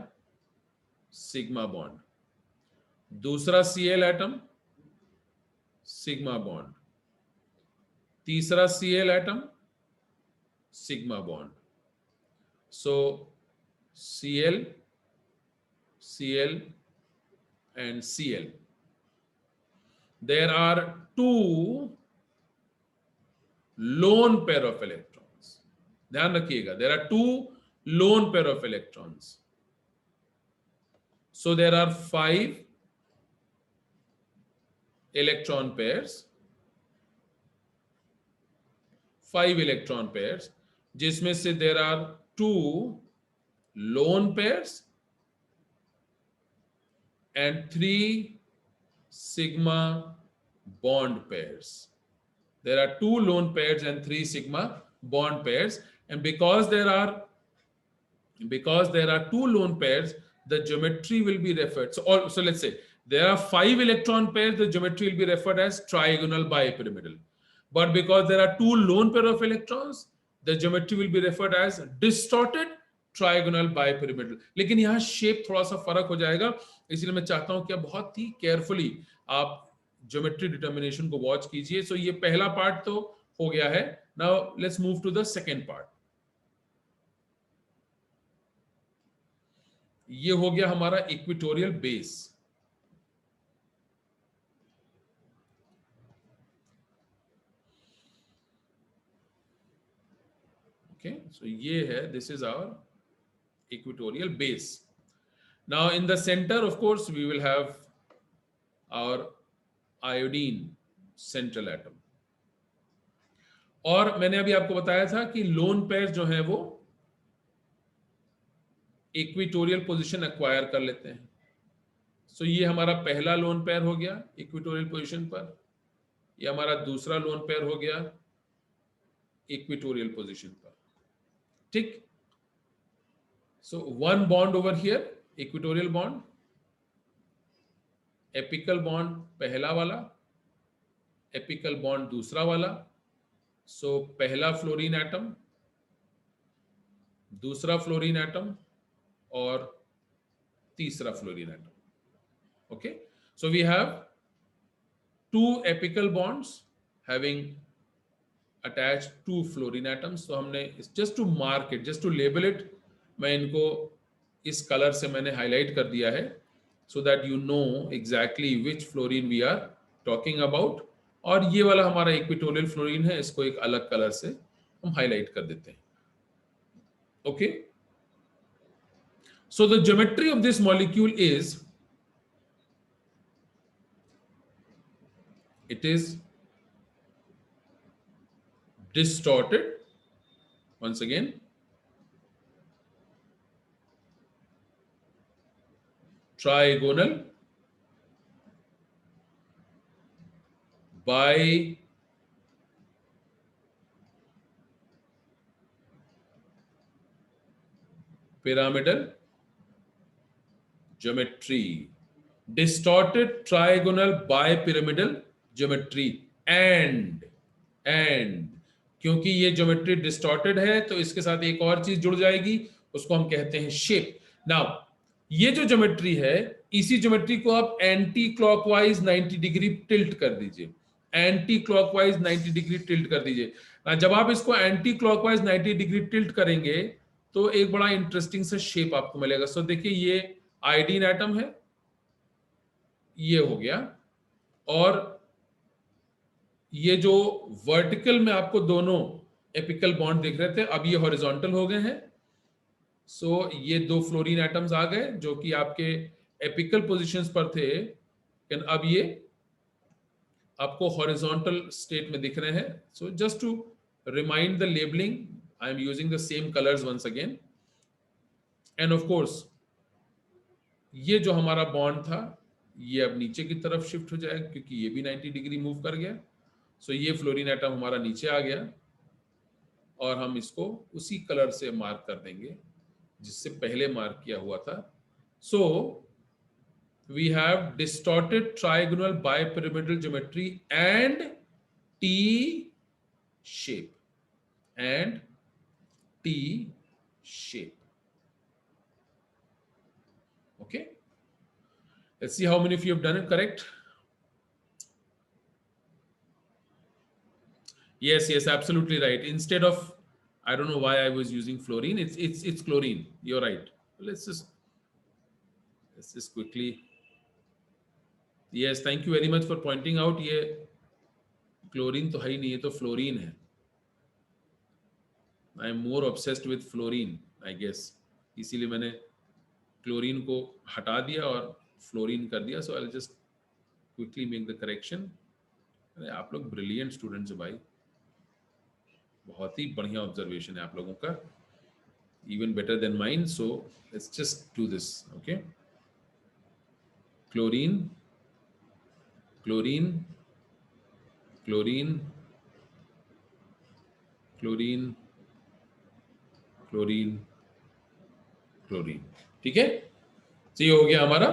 सिग्मा बॉन्ड. दूसरा Cl एटम, सिग्मा बॉन्ड. तीसरा Cl atom, sigma bond. So Cl, Cl and Cl. There are 2 lone pair of electrons. ध्यान रखिएगा, there are 2 lone pair of electrons. So there are 5 electron pairs, 5 electron pairs, जिसमें से there are 2 lone pairs and 3 sigma bond pairs. There are 2 lone pairs and 3 sigma bond pairs, and because there are 2 lone pairs, the geometry will be referred. So let's say there are 5 electron pairs, the geometry will be referred as trigonal bipyramidal. But because there are 2 lone pair of electrons, the geometry will be referred as distorted trigonal bipyramidal. लेकिन यहाँ शेप थोड़ा सा फर्क हो जाएगा, इसलिए मैं चाहता हूं कि आप बहुत ही केयरफुली आप ज्योमेट्री डिटर्मिनेशन को वॉच कीजिए. सो ये पहला पार्ट तो हो गया है. Now let's move to the second part. ये हो गया हमारा इक्वेटोरियल बेस. ओके, सो ये है, this is our equatorial base. Now in the center, of course, we will have our iodine central atom. और मैंने अभी आपको बताया था कि लोन पेयर जो है वो इक्विटोरियल पोजीशन एक्वायर कर लेते हैं। सो ये हमारा पहला लोन पेयर हो गया इक्विटोरियल पोजीशन पर, ये हमारा दूसरा लोन पेयर हो गया इक्विटोरियल पोजीशन पर, ठीक। So one bond over here equatorial bond, apical bond पहला वाला, एपिकल बॉन्ड दूसरा वाला। सो पहला फ्लोरीन एटम, दूसरा फ्लोरीन एटम और तीसरा fluorine atom. Okay, so we have two apical bonds having attached two fluorine atoms। तो हमने just to mark it, just to label it, मैं इनको इस कलर से मैंने हाईलाइट कर दिया है so that you know exactly which fluorine we are talking about। और ये वाला हमारा इक्विटोरियल फ्लोरीन है, इसको एक अलग कलर से हम हाईलाइट कर देते हैं। Okay, so the geometry of this molecule is, it is distorted, once again, trigonal, bi pyramidal geometry, distorted trigonal bipyramidal geometry and क्योंकि ये ज्योमेट्री डिस्टॉर्टेड है तो इसके साथ एक और चीज जुड़ जाएगी, उसको हम कहते हैं शेप। नाउ ये जो ज्योमेट्री है, इसी ज्योमेट्री को आप एंटी क्लॉकवाइज 90 डिग्री टिल्ट कर दीजिए, एंटी क्लॉकवाइज 90 डिग्री टिल्ट कर दीजिए। जब आप इसको एंटी क्लॉकवाइज 90 डिग्री टिल्ट करेंगे तो एक बड़ा इंटरेस्टिंग सा शेप आपको मिलेगा। सो देखिए ये आयोडीन एटम है, ये हो गया, और ये जो वर्टिकल में आपको दोनों एपिकल बॉन्ड दिख रहे थे, अब ये हॉरिजॉन्टल हो गए हैं। सो ये दो फ्लोरीन एटम्स आ गए जो कि आपके एपिकल पोजीशंस पर थे, लेकिन अब ये आपको हॉरिजॉन्टल स्टेट में दिख रहे हैं। So just to remind the labelling, I am using the same colours once again. And of course ये जो हमारा बॉन्ड था ये अब नीचे की तरफ शिफ्ट हो जाएगा क्योंकि ये भी 90 डिग्री मूव कर गया। सो ये फ्लोरीन एटम हमारा नीचे आ गया और हम इसको उसी कलर से मार्क कर देंगे जिससे पहले मार्क किया हुआ था। So we have distorted trigonal bipyramidal geometry and T shape, and T shape. Okay, let's see how many of you have done it correct. Yes, absolutely right. Instead of, I don't know why I was using fluorine, it's chlorine. You're right. Let's just quickly. Yes, thank you very much for pointing out. ये chlorine तो है ही नहीं, ये तो fluorine है। I am more obsessed with fluorine, I guess. इसीलिए मैंने क्लोरीन को हटा दिया और फ्लोरीन कर दिया। So I will just quickly make the correction. अरे आप लोग ब्रिलियंट स्टूडेंट्स हैं भाई, बहुत ही बढ़िया ऑब्जर्वेशन है आप लोगों का, even better than mine. So let's just do this. Okay, chlorine, chlorine, chlorine, chlorine, chlorine, chlorine, ठीक है। तो ये हो गया हमारा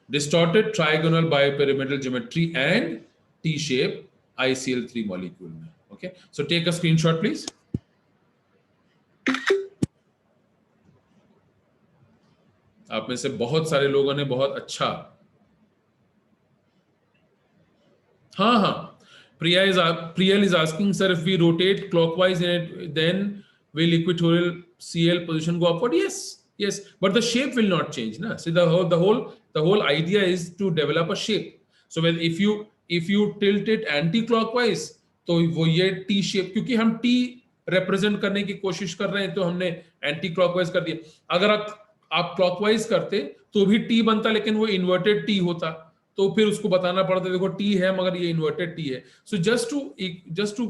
distorted trigonal bipyramidal geometry and T shape ICl3 molecule में। Okay, so take a screenshot please. आप में से बहुत सारे लोगों ने बहुत अच्छा, हाँ, Priyal is asking, sir, if we rotate clockwise in it, then will equatorial Cl position go upward? Yes, but the shape will not change, na? So the whole idea is to develop a shape. So when if you tilt it anti-clockwise, तो वो ये T shape, क्योंकि हम T represent करने की कोशिश कर रहे हैं तो हमने anti-clockwise कर दिया। अगर आप clockwise करते तो भी T बनता, लेकिन वो inverted T होता, तो फिर उसको बताना पड़ता देखो T है मगर ये इन्वर्टेड T है। So just to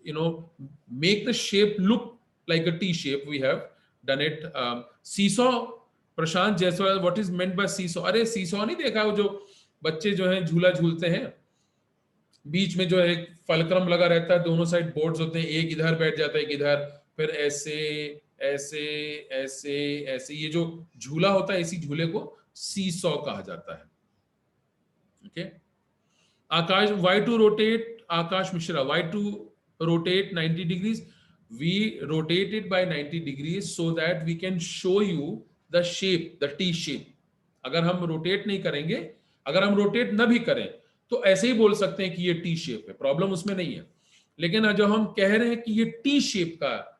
you know, make the shape look like a T shape. We have done it. Seesaw, Prashant Jaiswal, what is meant by seesaw? अरे seesaw नहीं देखा वो जो बच्चे जो हैं झूला झूलते हैं, बीच में जो है एक फलक्रम लगा रहता है, दोनों साइड बोर्ड्स होते हैं, एक इधर बैठ जाता है एक इधर, फिर ऐसे ऐसे ऐसे ऐसे, ये जो झूला होता है इसी झूले को सीसॉ कहा जाता है. Okay. Akash, why to rotate, Akash Mishra, why to rotate 90 degrees? We rotate it by 90 degrees so that we can show you the shape, the T shape. अगर हम रोटेट नहीं करेंगे, अगर हम रोटेट न भी करें तो ऐसे ही बोल सकते हैं कि ये टी शेप है, प्रॉब्लम उसमें नहीं है. लेकिन जो हम कह रहे हैं कि ये टी शेप का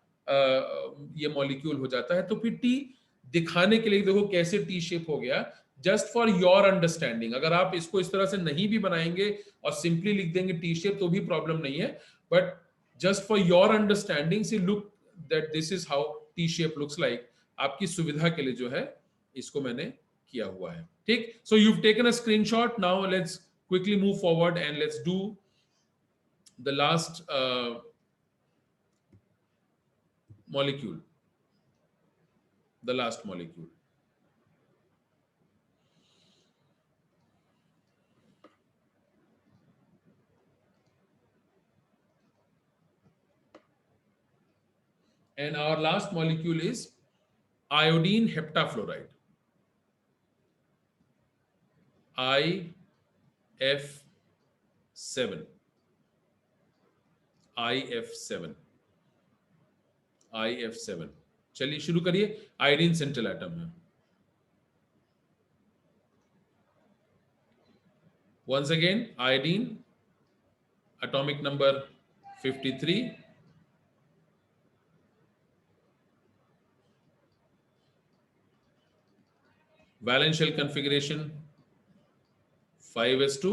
ये मॉलिक्यूल हो जाता है, तो फिर टी दिखाने के लिए देखो कैसे टी शेप हो गया, जस्ट फॉर योर अंडरस्टैंडिंग. अगर आप इसको इस तरह से नहीं भी बनाएंगे और सिंपली लिख देंगे टी शेप तो भी प्रॉब्लम नहीं है, but just for your understanding से look that this is how T shape looks like, आपकी सुविधा के लिए जो है इसको मैंने किया हुआ है. ठीक. So you have taken a screenshot. Now let's quickly move forward and let's do the last molecule. The last molecule. And our last molecule is iodine heptafluoride. IF7. चलिए शुरू करिए. आयोडीन सेंट्रल एटम है. Once again, iodine, atomic number 53. Valence shell configuration 5s2,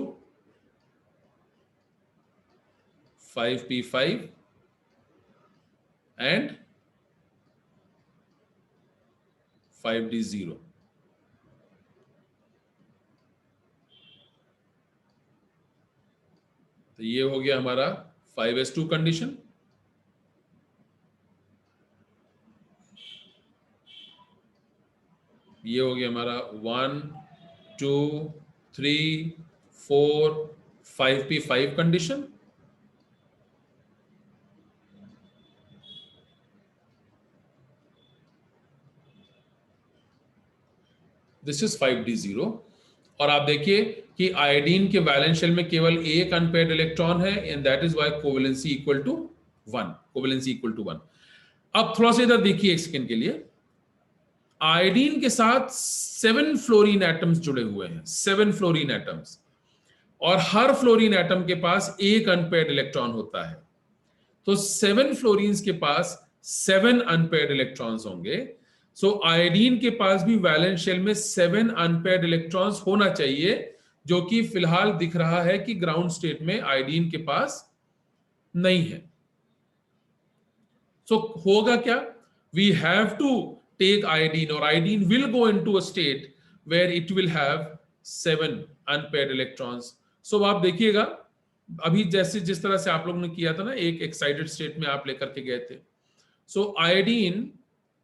5p5 and 5d0. तो ये हो गया हमारा 5s2 कंडीशन. ये हो गया हमारा 1 2 3 4 5p5 condition. This is 5d0. और आप देखिए कि आयोडीन के वैलेंस शेल में केवल एक अनपेयर्ड इलेक्ट्रॉन है, and that is why covalency equal to 1. Covalency equal to 1. अब थोड़ा सा इधर देखिए एक सेकंड के लिए. आयोडीन के साथ 7 फ्लोरीन एटम्स जुड़े हुए हैं, 7 फ्लोरीन एटम्स, और हर फ्लोरीन एटम के पास एक अनपेयर्ड इलेक्ट्रॉन होता है. तो 7 फ्लोरीन्स के पास 7 अनपेयर्ड इलेक्ट्रॉन्स होंगे. सो आयोडीन के पास भी वैलेंस शेल में 7 अनपेयर्ड इलेक्ट्रॉन्स होना चाहिए, जो कि फिलहाल दिख रहा है कि ग्राउंड स्टेट में आयोडीन के पास नहीं है. सो होगा क्या? We have to take iodine, or iodine will go into a state where it will have 7 unpaired electrons. So आप देखिएगा अभी जैसे जिस तरह से आप लोगों ने किया था ना, एक एक्साइटेड स्टेट में आप लेकर के गए थे. So iodine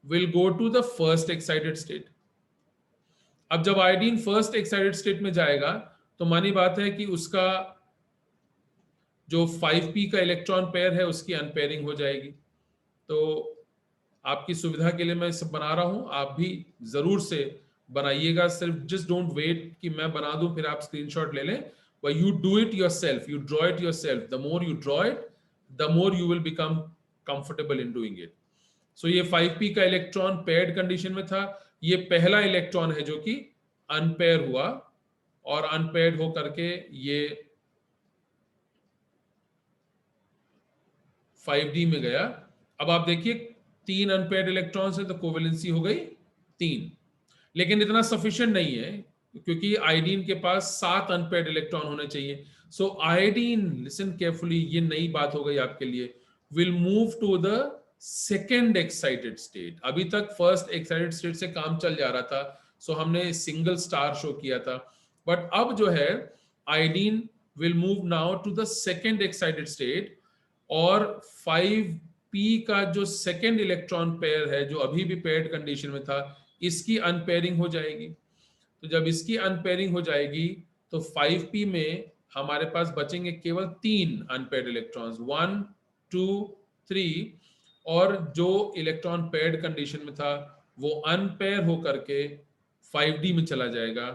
will go to the first excited state. अब जब iodine first excited state में जाएगा तो मानी बात है कि उसका जो 5p का इलेक्ट्रॉन पेयर है उसकी अनपेयरिंग हो जाएगी. तो आपकी सुविधा के लिए मैं सब बना रहा हूं, आप भी जरूर से बनाइएगा. सिर्फ जस्ट डोंट वेट कि मैं बना दूं फिर आप स्क्रीनशॉट ले लें. But you do it yourself, you draw it yourself. The more you draw it, the more you will become comfortable in doing it. So ये 5p का इलेक्ट्रॉन पेयर्ड कंडीशन में था. ये पहला इलेक्ट्रॉन है जो कि अनपेयर हुआ, और अनपेयर्ड हो करके ये 5d में गया. अब आप देखिए 3 अनपेयर्ड इलेक्ट्रॉन्स है तो कोवेलेंसी हो गई 3. लेकिन इतना सफिशिएंट नहीं है, क्योंकि आयोडीन के पास 7 अनपेयर्ड इलेक्ट्रॉन होने चाहिए. सो आयोडीन, लिसन केयरफुली, ये नई बात हो गई आपके लिए, will move to the second excited state. अभी तक फर्स्ट एक्साइटेड स्टेट से काम चल जा रहा था, सो हमने सिंगल स्टार शो किया था. बट अब जो है iodine will move now to the second excited state, और 5p का जो सेकेंड इलेक्ट्रॉन पेयर है जो अभी भी पेयर्ड कंडीशन में था, इसकी अनपेयरिंग हो जाएगी। तो जब इसकी अनपेयरिंग हो जाएगी तो 5p में हमारे पास बचेंगे केवल 3 अनपेयर्ड इलेक्ट्रॉन्स, 1 2 3, और जो इलेक्ट्रॉन पेयर्ड कंडीशन में था वो अनपेयर होकर के 5d में चला जाएगा।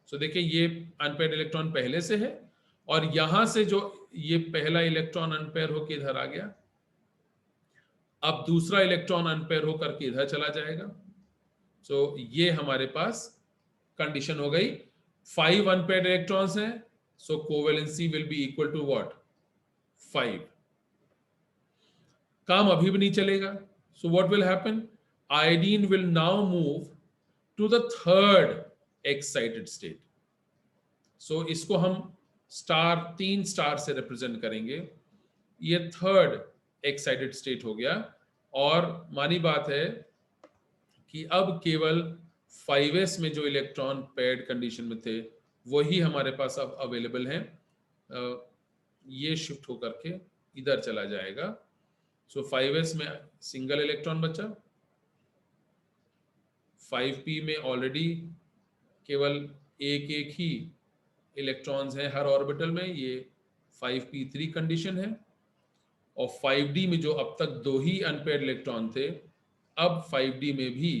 सो देखिए ये अनपेयर्ड इलेक्ट्रॉन पहले से है और यहां से जो ये पहला इलेक्ट्रॉन अनपेयर होकर इधर आ गया, अब दूसरा इलेक्ट्रॉन अनपेयर होकर के इधर चला जाएगा। सो ये हमारे पास कंडीशन हो गई। 5 अनपेयर्ड इलेक्ट्रॉन्स हैं, so covalency will be equal to what, 5। काम अभी भी नहीं चलेगा। So what will happen, iodine will now move to the third excited state. So इसको हम स्टार, 3 स्टार से रिप्रेजेंट करेंगे। ये थर्ड एक्साइटेड स्टेट हो गया और मानी बात है कि अब केवल 5s में जो इलेक्ट्रॉन पेयर्ड कंडीशन में थे वही हमारे पास अब अवेलेबल हैं। ये शिफ्ट होकर के इधर चला जाएगा। सो 5s में सिंगल इलेक्ट्रॉन बचा, 5p में ऑलरेडी केवल एक एक ही इलेक्ट्रॉन्स हैं हर ऑर्बिटल में, ये 5p3 कंडीशन है। और 5d में जो अब तक 2 ही अनपेयर्ड इलेक्ट्रॉन थे, अब 5d में भी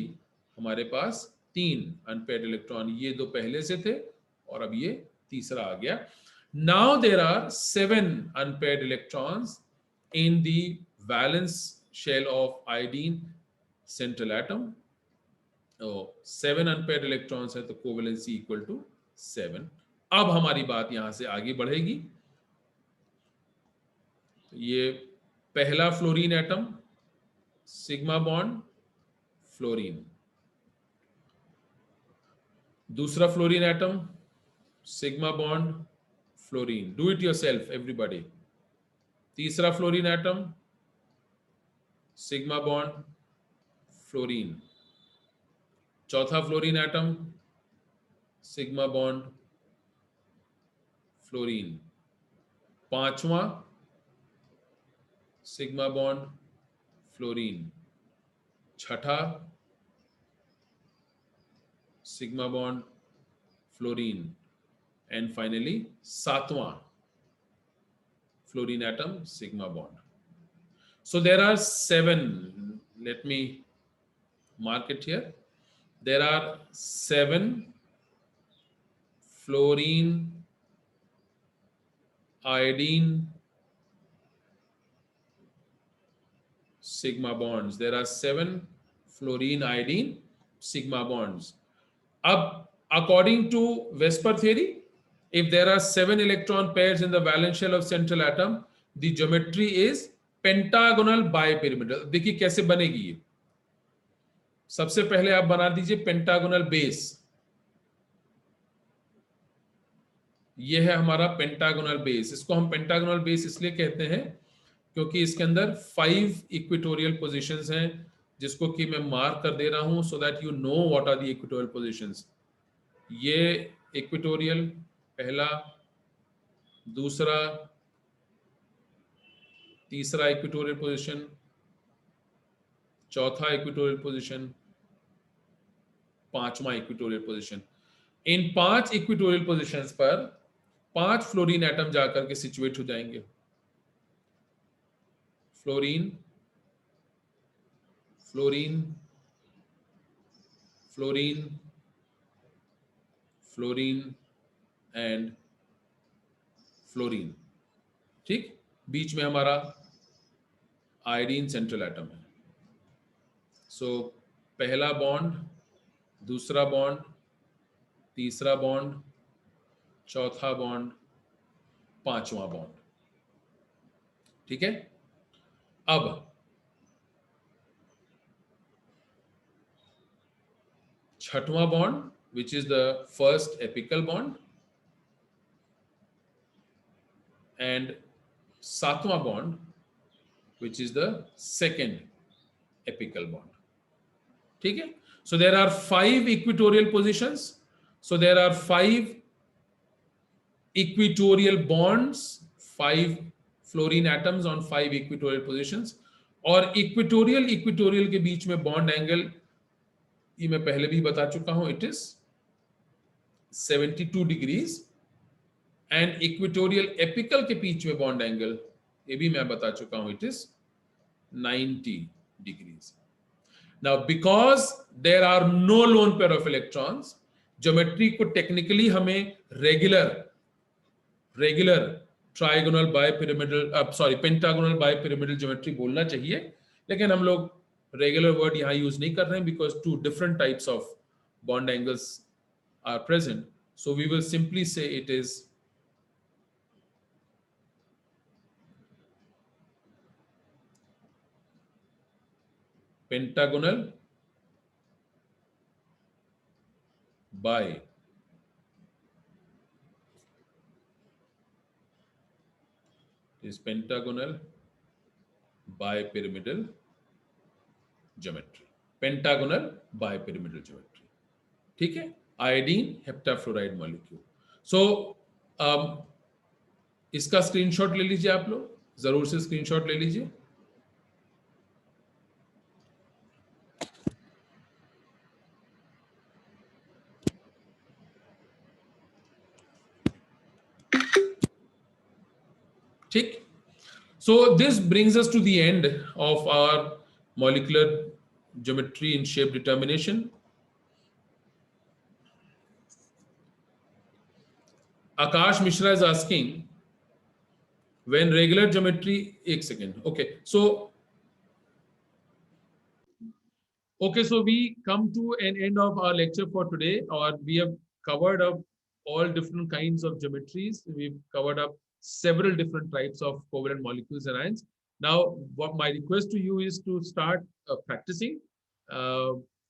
हमारे पास 3 अनपेयर्ड इलेक्ट्रॉन, ये 2 पहले से थे और अब ये तीसरा आ गया। Now there are 7 unpaired electrons in the valence shell of iodine central atom. 7 unpaired electrons है तो कोवेलेंसी इक्वल टू 7। अब हमारी बात यहां से आगे बढ़ेगी। तो ये पहला fluorine atom, sigma bond fluorine, दूसरा fluorine atom, sigma bond fluorine, do it yourself everybody. तीसरा fluorine atom, sigma bond fluorine, चौथा fluorine atom, sigma bond fluorine, पांचवा सिग्मा बॉन्ड फ्लोरीन, छठा sigma bond fluorine, and finally सातवां fluorine atom sigma bond. So there are 7, let me mark it here. There are 7 fluorine iodine sigma bonds. There are 7 fluorine iodine sigma bonds. Ab, according to Vesper theory, if there are 7 electron pairs in the valence shell of central atom, the geometry is pentagonal bipyramidal. देखिए कैसे बनेगी ये। सबसे पहले आप बना दीजिए पेंटागोनल बेस। ये है हमारा पेंटागोनल बेस। इसको हम पेंटागोनल बेस इसलिए कहते हैं क्योंकि इसके अंदर 5 इक्वेटोरियल पोजीशंस हैं, जिसको कि मैं मार्क कर दे रहा हूं so that you know what are the equatorial positions. ये इक्वेटोरियल पहला, दूसरा, तीसरा इक्वेटोरियल पोजीशन, चौथा इक्वेटोरियल पोजीशन, पांचवा इक्वेटोरियल पोजीशन। इन 5 इक्वेटोरियल पोजीशंस पर 5 फ्लोरीन एटम जाकर के सिचुएट हो जाएंगे। Fluorine, fluorine, fluorine, fluorine and fluorine. ठीक, बीच में हमारा आयोडीन सेंट्रल एटम है। सो पहला बॉन्ड, दूसरा बॉन्ड, तीसरा बॉन्ड, चौथा बॉन्ड, पांचवा बॉन्ड। ठीक है, अब छठवां bond which is the first apical bond, and सातवां bond which is the second apical bond. ठीक है, so there are 5 equatorial positions, so there are 5 equatorial bonds 5 fluorine atoms on 5 equatorial positions, और इक्वेटोरियल के बीच में बॉन्ड एंगल, ये मैं पहले भी बता चुका हूं, it is 72 degrees, and equatorial apical के बीच में बॉन्ड एंगल, ये भी मैं बता चुका हूं, it is 90 degrees. Now, because there are no lone pair of electrons, geometry को टेक्निकली हमें regular trigonal bipyramidal, sorry pentagonal bipyramidal geometry बोलना चाहिए, लेकिन हम लोग रेगुलर वर्ड यहां यूज नहीं कर रहे हैं because 2 different types of bond angles are present. So we will simply say it is pentagonal by pentagonal bipyramidal geometry. Pentagonal bipyramidal geometry. ठीक है, आयोडीन हेप्टाफ्लोराइड मॉलिक्यूल. सो इसका स्क्रीनशॉट ले लीजिए, आप लोग जरूर से स्क्रीनशॉट ले लीजिए. ठीक. So this brings us to the end of our molecular geometry and shape determination. Akash Mishra is asking, when regular geometry, एक second, okay, so we come to an end of our lecture for today, or we have covered up all different kinds of geometries. We've covered up several different types of covalent molecules and ions. Now, what my request to you is to start practicing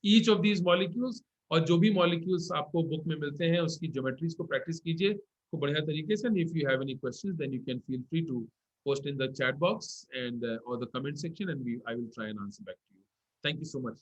each of these molecules, और जो भी molecules आपको book में मिलते हैं उसकी geometries को practice कीजिए खूब बढ़िया तरीके से. And if you have any questions, then you can feel free to post in the chat box and or the comment section, and I will try and answer back to you. Thank you so much.